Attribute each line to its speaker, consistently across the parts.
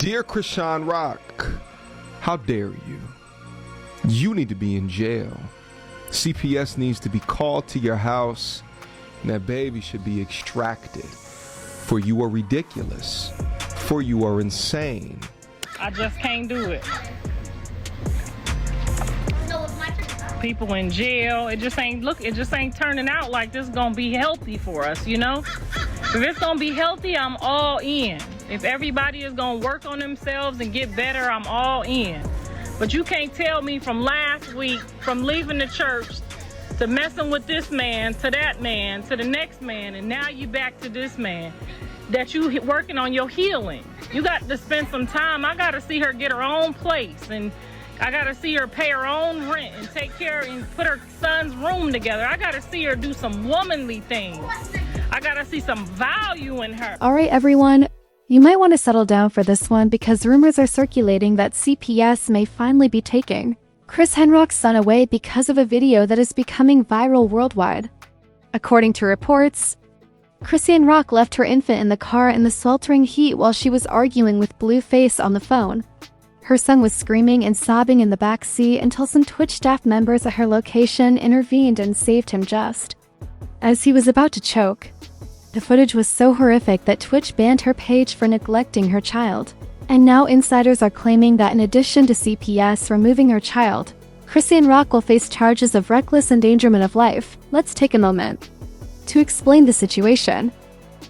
Speaker 1: Dear Chrisean Rock, how dare you? You need to be in jail. CPS needs to be called to your house, and that baby should be extracted. For you are ridiculous. For you are insane.
Speaker 2: I just can't do it. People in jail, it just ain't turning out like this is gonna be healthy for us, you know? If it's gonna be healthy, I'm all in. If everybody is gonna work on themselves and get better, I'm all in. But you can't tell me from last week, from leaving the church to messing with this man, to that man, to the next man, and now you back to this man, that you working on your healing. You got to spend some time. I gotta see her get her own place, and I gotta see her pay her own rent and take care and put her son's room together. I gotta see her do some womanly things. I gotta see some value in her.
Speaker 3: All right, everyone. You might want to settle down for this one because rumors are circulating that CPS may finally be taking Chrisean Rock's son away because of a video that is becoming viral worldwide. According to reports, Chrisean Rock left her infant in the car in the sweltering heat while she was arguing with Blueface on the phone. Her son was screaming and sobbing in the back seat until some Twitch staff members at her location intervened and saved him just as he was about to choke. The footage was so horrific that Twitch banned her page for neglecting her child. And now insiders are claiming that in addition to CPS removing her child, Chrisean Rock will face charges of reckless endangerment of life. Let's take a moment to explain the situation.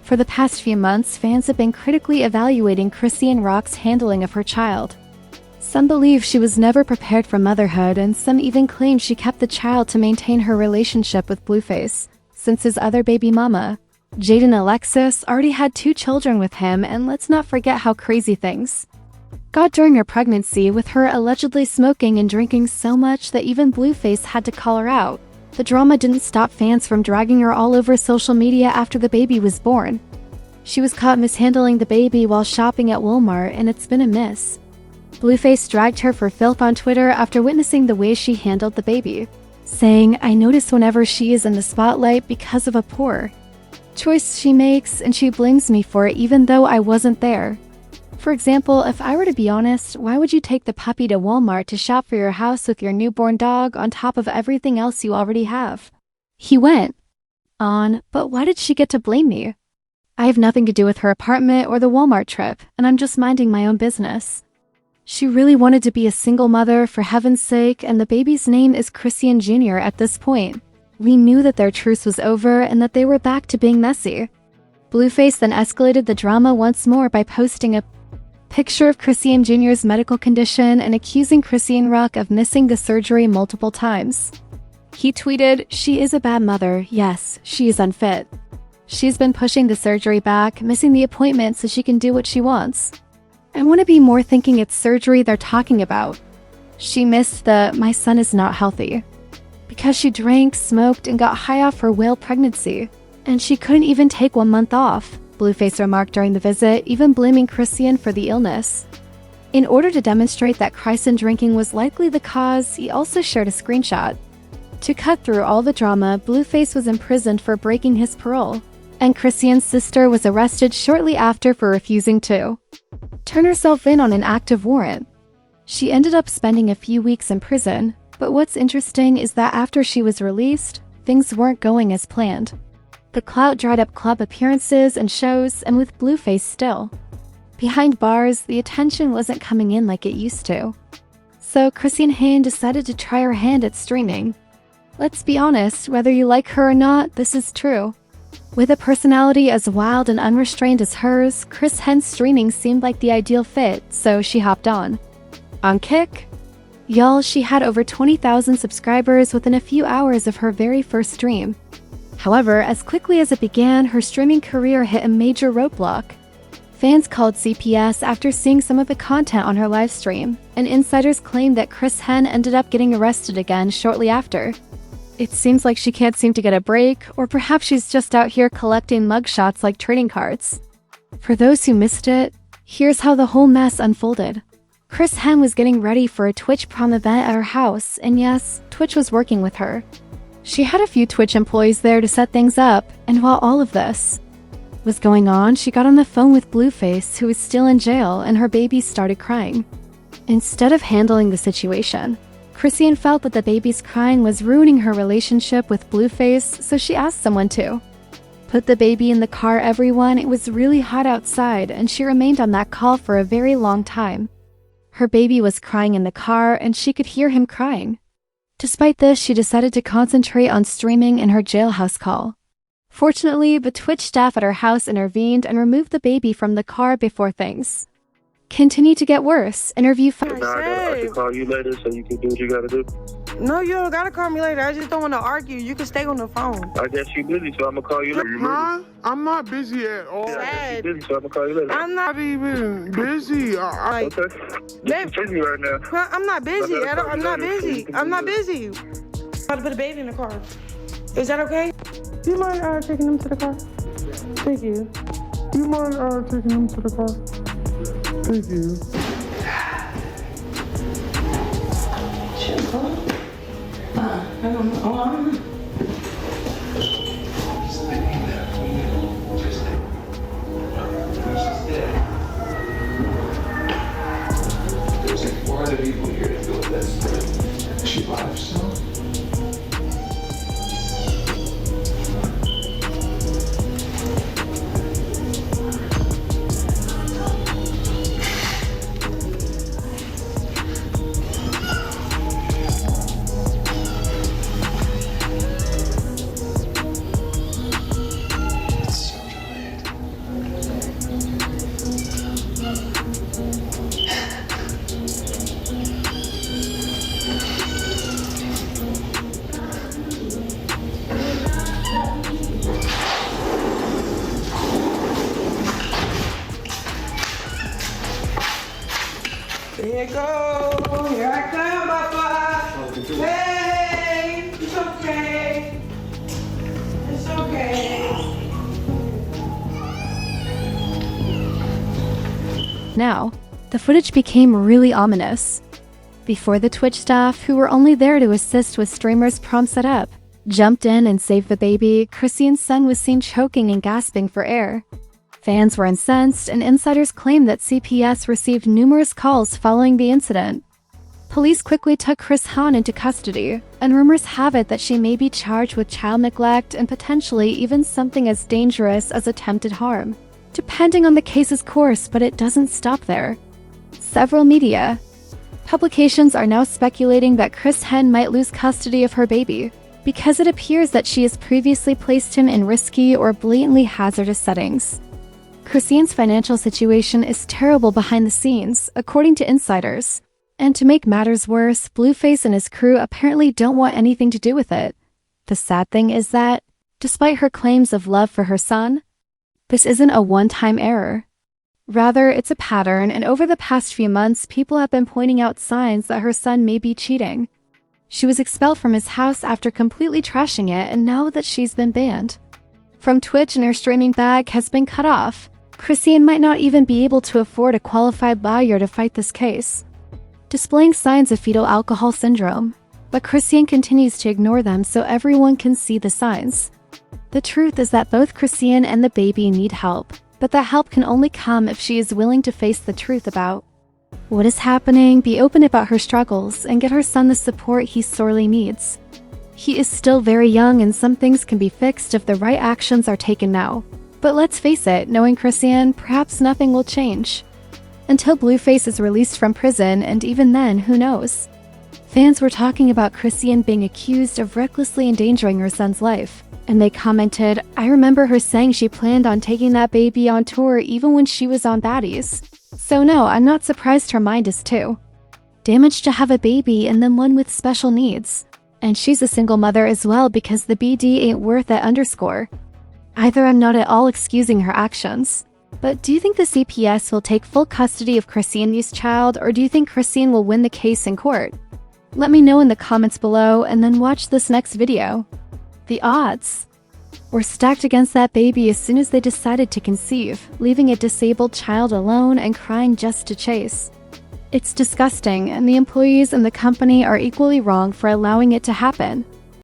Speaker 3: For the past few months, fans have been critically evaluating Chrisean Rock's handling of her child. Some believe she was never prepared for motherhood, and some even claim she kept the child to maintain her relationship with Blueface, since his other baby mama, Jaden Alexis, already had 2 children with him. And let's not forget how crazy things got during her pregnancy, with her allegedly smoking and drinking so much that even Blueface had to call her out. The drama didn't stop fans from dragging her all over social media after the baby was born. She was caught mishandling the baby while shopping at Walmart, and it's been a miss. Blueface dragged her for filth on Twitter after witnessing the way she handled the baby, saying, "I notice whenever she is in the spotlight because of a poor choice she makes, and she blames me for it even though I wasn't there. For example, if I were to be honest, why would you take the puppy to Walmart to shop for your house with your newborn dog on top of everything else you already have?" He went on, "But why did she get to blame me? I have nothing to do with her apartment or the Walmart trip, and I'm just minding my own business. She really wanted to be a single mother, for heaven's sake, and the baby's name is Chrisean Jr. At this point, we knew that their truce was over and that they were back to being messy." Blueface then escalated the drama once more by posting a picture of Chrisean Jr.'s medical condition and accusing Chrisean Rock of missing the surgery multiple times. He tweeted, "She is a bad mother. Yes, she is unfit. She's been pushing the surgery back, missing the appointment so she can do what she wants. I want to be more thinking it's surgery they're talking about. She missed the 'my son is not healthy' because she drank, smoked, and got high off her whale pregnancy, and she couldn't even take 1 month off," Blueface remarked during the visit, even blaming Chrisean for the illness. In order to demonstrate that Chrisean drinking was likely the cause, he also shared a screenshot. To cut through all the drama, Blueface was imprisoned for breaking his parole, and Chrisean's sister was arrested shortly after for refusing to turn herself in on an active warrant. She ended up spending a few weeks in prison, but what's interesting is that after she was released, things weren't going as planned. The clout dried up club appearances and shows, and with Blueface still behind bars, the attention wasn't coming in like it used to. So Chrisean Hain decided to try her hand at streaming. Let's be honest, whether you like her or not, this is true. With a personality as wild and unrestrained as hers, Chrisean's streaming seemed like the ideal fit, so she hopped on. On Kick? Y'all, she had over 20,000 subscribers within a few hours of her very first stream. However, as quickly as it began, her streaming career hit a major roadblock. Fans called CPS after seeing some of the content on her livestream, and insiders claimed that Chrisean ended up getting arrested again shortly after. It seems like she can't seem to get a break, or perhaps she's just out here collecting mugshots like trading cards. For those who missed it, here's how the whole mess unfolded. Chrisean was getting ready for a Twitch prom event at her house, and yes, Twitch was working with her. She had a few Twitch employees there to set things up, and while all of this was going on, she got on the phone with Blueface, who was still in jail, and her baby started crying. Instead of handling the situation, Chrisean felt that the baby's crying was ruining her relationship with Blueface, so she asked someone to put the baby in the car. Everyone, it was really hot outside, and she remained on that call for a very long time. Her baby was crying in the car, and she could hear him crying. Despite this, she decided to concentrate on streaming in her jailhouse call. Fortunately, the Twitch staff at her house intervened and removed the baby from the car before things continue to get worse. Interview
Speaker 4: I can call you later so you can do what you gotta do.
Speaker 5: No, you don't gotta call me later. I just don't want to argue. You can stay on the phone.
Speaker 4: I guess you're busy, so I'm gonna call you later.
Speaker 6: Huh? I'm not busy at all.
Speaker 4: Yeah, I guess you're busy, so I'm gonna call you later.
Speaker 5: I'm not
Speaker 6: even busy.
Speaker 5: like,
Speaker 4: Okay. You're busy right now.
Speaker 5: I'm not busy. I'm not busy. I'm not busy. I'm about to put a baby in the car. Is that okay? Do you mind taking him to the car? Thank you.
Speaker 6: Do you mind taking him to the car? Thank you.
Speaker 1: There's like 400 people here to deal with this. Is she alive still?
Speaker 5: Here you go. Here I come, Papa. Hey, it's okay. It's okay.
Speaker 3: Now, the footage became really ominous. Before the Twitch staff, who were only there to assist with streamers' prom setup, jumped in and saved the baby, Chrisean's son was seen choking and gasping for air. Fans were incensed, and insiders claimed that CPS received numerous calls following the incident. Police quickly took Chrisean into custody, and rumors have it that she may be charged with child neglect and potentially even something as dangerous as attempted harm, depending on the case's course, but it doesn't stop there. Several media publications are now speculating that Chrisean might lose custody of her baby, because it appears that she has previously placed him in risky or blatantly hazardous settings. Chrisean's financial situation is terrible behind the scenes, according to insiders. And to make matters worse, Blueface and his crew apparently don't want anything to do with it. The sad thing is that, despite her claims of love for her son, this isn't a one-time error. Rather, it's a pattern, and over the past few months, people have been pointing out signs that her son may be cheating. She was expelled from his house after completely trashing it, and now that she's been banned from Twitch and her streaming bag has been cut off, Chrisean might not even be able to afford a qualified lawyer to fight this case, displaying signs of fetal alcohol syndrome. But Chrisean continues to ignore them so everyone can see the signs. The truth is that both Chrisean and the baby need help, but that help can only come if she is willing to face the truth about what is happening, be open about her struggles, and get her son the support he sorely needs. He is still very young, and some things can be fixed if the right actions are taken now. But let's face it, knowing Chrisean, perhaps nothing will change until Blueface is released from prison, and even then, who knows? Fans were talking about Chrisean being accused of recklessly endangering her son's life, and they commented, "I remember her saying she planned on taking that baby on tour even when she was on Baddies." So no, I'm not surprised her mind is too damaged to have a baby, and then one with special needs. And she's a single mother as well, because the BD ain't worth that underscore. Either I'm not at all excusing her actions, but do you think the CPS will take full custody of Chrisean's child, or do you think Chrisean will win the case in court? Let me know in the comments below, and then watch this next video. The odds were stacked against that baby as soon as they decided to conceive, leaving a disabled child alone and crying just to chase. It's disgusting, and the employees and the company are equally wrong for allowing it to happen.